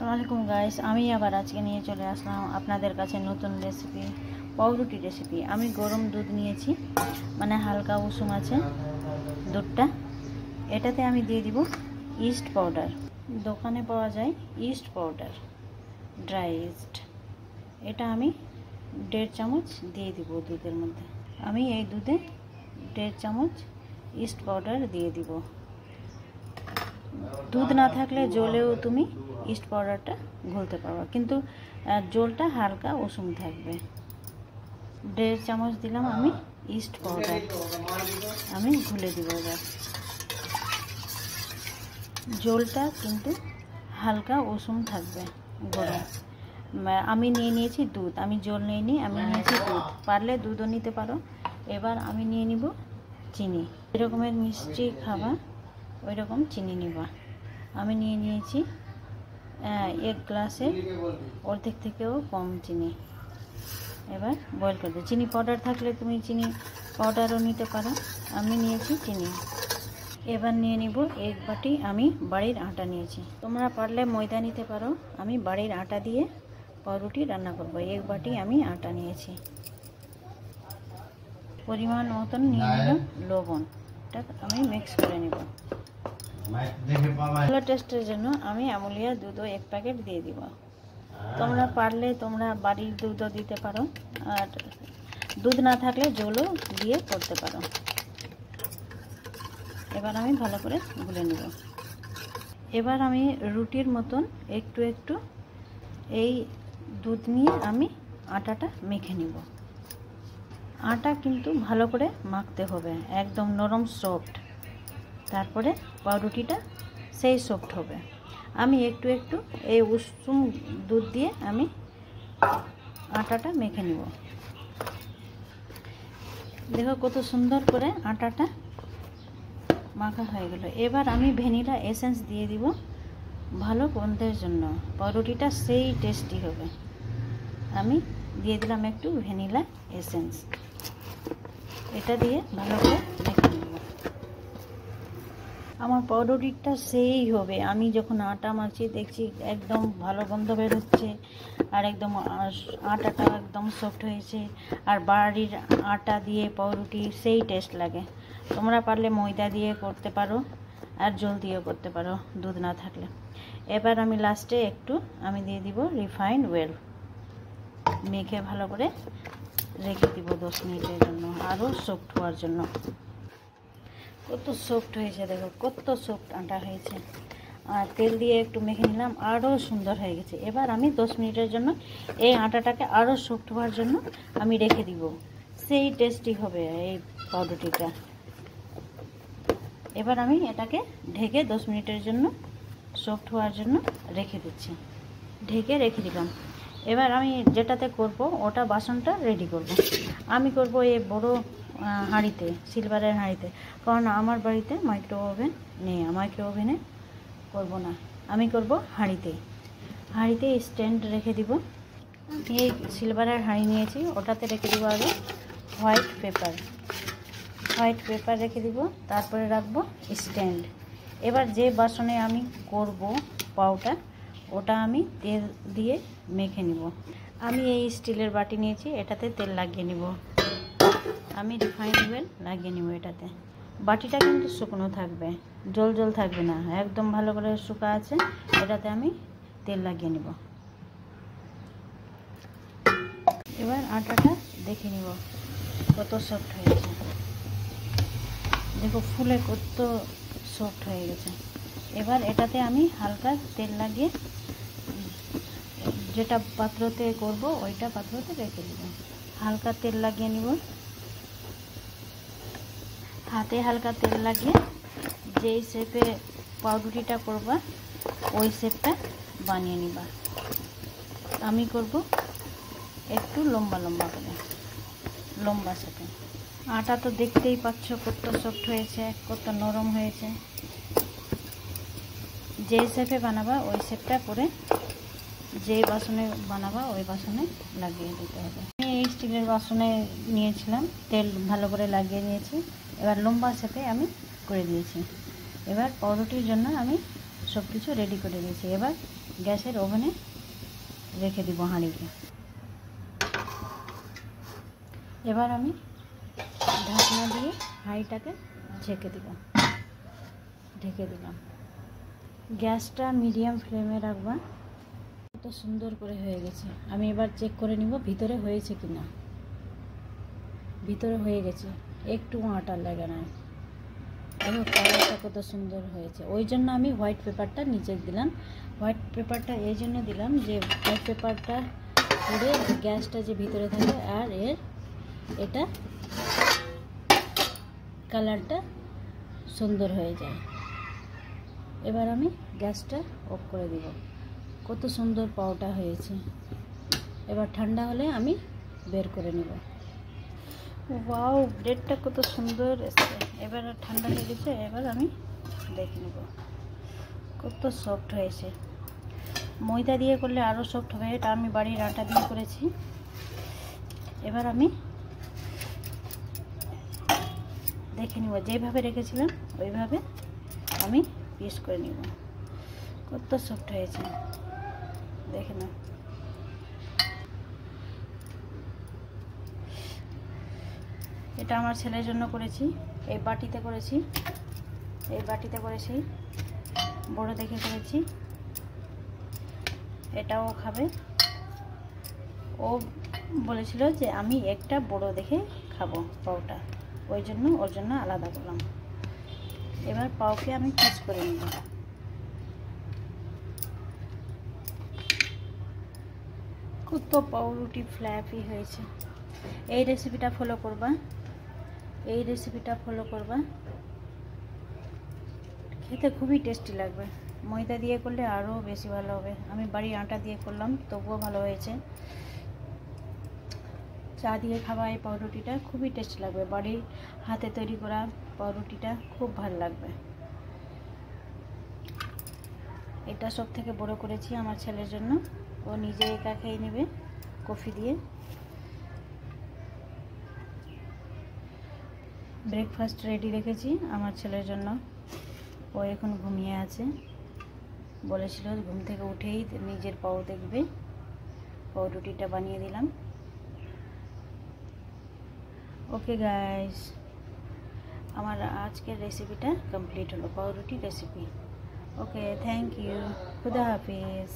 আসসালামু আলাইকুম গাইস, আমি আবার আজকে নিয়ে চলে আসলাম আপনাদের কাছে নতুন রেসিপি, পাউরুটি রেসিপি। আমি গরম দুধ নিয়েছি, মানে হালকা উষুম আছে দুধটা। এটাতে আমি দিয়ে দিব ইস্ট পাউডার। দোকানে পাওয়া যায় ইস্ট পাউডার, ড্রাই ইস্ট। এটা আমি 1.5 চামচ দিয়ে দিব দুধের মধ্যে। আমি এই দুধে 1.5 চামচ ইস্ট পাউডার দিয়ে দিব। দুধ না থাকলে জলেও তুমি ইস্ট পাউডারটা ঘুলতে পারবা, কিন্তু জলটা হালকা উষুম থাকবে। 1.5 চামচ দিলাম আমি ইস্ট পাউডার, আমি ঘুলে দিব। এবার জলটা কিন্তু হালকা উষুম থাকবে, গরম। আমি নিয়ে নিয়েছি দুধ, আমি জল নিইনি, আমি নিয়েছি দুধ। পারলে দুধও নিতে পারো। এবার আমি নিয়ে নিব চিনি। এরকমের মিষ্টি খাবা ওই রকম চিনি নিবা। আমি নিয়ে নিয়েছি 1 গ্লাসের অর্ধেক থেকেও কম চিনি। এবার বয়েল করে দিই। চিনি পাউডার থাকলে তুমি চিনি পাউডারও নিতে পারো। আমি নিয়েছি চিনি। এবার নিয়ে নিব 1 বাটি আমি বাড়ির আটা নিয়েছি। তোমরা পারলে ময়দা নিতে পারো। আমি বাড়ির আটা দিয়ে পাউরুটি রান্না করব। 1 বাটি আমি আটা নিয়েছি। পরিমাণ মতন নিয়ে নিলাম লবণ। এটা আমি মিক্স করে নেব। ভালো টেস্টের জন্য আমি আমুলিয়া দুধও 1 প্যাকেট দিয়ে দিব। তোমরা পারলে তোমরা বাড়ির দুধও দিতে পারো, আর দুধ না থাকলে জলও দিয়ে করতে পারো। এবার আমি ভালো করে গুলে নেব। এবার আমি রুটির মতন একটু একটু এই দুধ নিয়ে আমি আটাটা মেখে নিব। আটা কিন্তু ভালো করে মাখতে হবে, একদম নরম সফট। তারপরে পাউরুটিটা সেই সফট হবে। আমি একটু একটু এই উষুম দুধ দিয়ে আমি আটাটা মেখে নিব। দেখো কত সুন্দর করে আটাটা মাখা হয়ে গেল। এবার আমি ভ্যানিলা এসেন্স দিয়ে দিব ভালো গন্ধের জন্য। পাউরুটিটা সেই টেস্টি হবে। আমি দিয়ে দিলাম একটু ভ্যানিলা এসেন্স। এটা দিয়ে ভালো করে মেখে নেব। আমার পাউরুটিটা সেই হবে। আমি যখন আটা মাখছি দেখছি একদম ভালো গন্ধ বের হচ্ছে, আর একদম আটাটা একদম সফট হয়েছে। আর বাড়ির আটা দিয়ে পাউরুটি সেই টেস্ট লাগে। তোমরা পারলে ময়দা দিয়ে করতে পারো, আর জল দিয়েও করতে পারো দুধ না থাকলে। এবার আমি লাস্টে একটু আমি দিয়ে দিব রিফাইন্ড অয়েল। মেখে ভালো করে রেখে দিব 10 মিনিটের জন্য, আরও সফট হওয়ার জন্য। কত সফট হয়েছে, দেখো কত সফট আটা হয়েছে। আর তেল দিয়ে একটু মেখে নিলাম, আরও সুন্দর হয়ে গেছে। এবার আমি 10 মিনিটের জন্য এই আটাটাকে আরও সফট হওয়ার জন্য আমি রেখে দিব। সেই টেস্টি হবে এই পাউরুটিটা। এবার আমি এটাকে ঢেকে 10 মিনিটের জন্য সফট হওয়ার জন্য রেখে দিচ্ছি। ঢেকে রেখে দিলাম। এবার আমি যেটাতে করব ওটা বাসনটা রেডি করব। আমি করব এই বড় হাঁড়িতে, সিলভারের হাঁড়িতে, কারণ আমার বাড়িতে মাইক্রো ওভেন নেই। মাইক্রো ওভেনে করব না, আমি করব হাঁড়িতে। হাঁড়িতে স্ট্যান্ড রেখে দিব। এই সিলভারের হাঁড়ি নিয়েছি, ওটাতে রেখে দিব আগে হোয়াইট পেপার রেখে দিব। তারপরে রাখবো স্ট্যান্ড। এবার যে বাসনে আমি করব পাউটা, ওটা আমি তেল দিয়ে মেখে নিব। আমি এই স্টিলের বাটি নিয়েছি, এটাতে তেল লাগিয়ে নিব। আমি রিফাইন্ড অয়েল লাগিয়ে নিব এটাতে। বাটিটা কিন্তু শুকনো থাকবে, জল জল থাকবে না, একদম ভালো করে শুকা আছে। এটাতে আমি তেল লাগিয়ে নিব। এবার আটাটা দেখে নিব কত সফট হয়েছে। দেখো ফুলে কত সফট হয়ে গেছে। এবার এটাতে আমি হালকা তেল লাগিয়ে যেটা পাত্রতে করব ওইটা পাত্রতে রেখে দেব। হালকা তেল লাগিয়ে নিব। হাতে হালকা তেল লাগিয়ে যেই শেপে পাউরুটিটা করবা ওই শেপটা বানিয়ে নিবা। আমি করব একটু লম্বা লম্বা করে, লম্বা শেপে। আটা তো দেখতেই পাচ্ছ কত সফট হয়েছে, কত নরম হয়েছে। যে শেপে বানাবা ওই শেপটা করে যে বাসনে বানাবা ওই বাসনে লাগিয়ে দিতে হবে। আমি এই স্টিলের বাসনে নিয়েছিলাম, তেল ভালো করে লাগিয়ে নিয়েছি। এবার লম্বা শেপে আমি করে দিয়েছি। এবার পাউরুটির জন্য আমি সব কিছু রেডি করে দিয়েছি। এবার গ্যাসের ওভেনে রেখে দিব হাঁড়িকে। এবার আমি ঢাকনা দিয়ে হাঁড়িটাকে ঢেকে দিলাম। গ্যাসটা মিডিয়াম ফ্লেমে রাখবা। কত সুন্দর করে হয়ে গেছে। আমি এবার চেক করে নিব ভিতরে হয়েছে কি না। ভিতরে হয়ে গেছে, একটু আটার লাগে না। দেখো কালারটা কত সুন্দর হয়েছে। ওই জন্য আমি হোয়াইট পেপারটা নিচে দিলাম। হোয়াইট পেপারটা এই জন্য দিলাম যে হোয়াইট পেপারটা পুড়ে গ্যাসটা যে ভিতরে থাকে আর এটা কালারটা সুন্দর হয়ে যায়। এবার আমি গ্যাসটা অফ করে দিব। কত সুন্দর পাউটা হয়েছে। এবার ঠান্ডা হলে আমি বের করে নেব। ওয়াও, ব্রেডটা কত সুন্দর এসেছে। এবার ঠান্ডা হয়ে গেছে, এবার আমি দেখে নেব কত সফট হয়েছে। ময়দা দিয়ে করলে আরও সফট হবে, এটা আমি বাড়ির আটা দিয়ে করেছি। এবার আমি দেখে নিব, যেভাবে রেখেছিলাম ওইভাবে আমি পিস করে নিব। কত সফট হয়েছে দেখে নাও। এটা আমার ছেলের জন্য করেছি, এই বাটিতে করেছি, বড় দেখে করেছি। এটাও খাবে। ও বলেছিল যে আমি একটা বড় দেখে খাবো পাউটা, ওর জন্য আলাদা করলাম। এবার পাউকে আমি পিস করে নেব। কত পাউরুটি ফ্ল্যাপি হয়েছে। এই রেসিপিটা ফলো করবা, খেতে খুবই টেস্টি লাগবে। ময়দা দিয়ে করলে আরও বেশি ভালো হবে। আমি বাড়ির আটা দিয়ে করলাম, তবুও ভালো হয়েছে। চা দিয়ে খাওয়া এই পাউরুটিটা খুবই টেস্টি লাগবে। বাড়ির হাতে তৈরি করা পাউরুটিটা খুব ভালো লাগবে। এটা সব থেকে বড় করেছি আমার ছেলের জন্য, ও নিজে একা খেয়ে নেবে কফি দিয়ে। ব্রেকফাস্ট রেডি রেখেছি আমার ছেলের জন্য। ও এখন ঘুমিয়ে আছে, বলেছিল ঘুম থেকে উঠেই নিজের পাও দেখবে। পাউরুটিটা বানিয়ে দিলাম। ওকে গাইস, আমার আজকের রেসিপিটা কমপ্লিট হলো, পাউরুটি রেসিপি। ওকে, থ্যাংক ইউ, খুদা হাফিজ।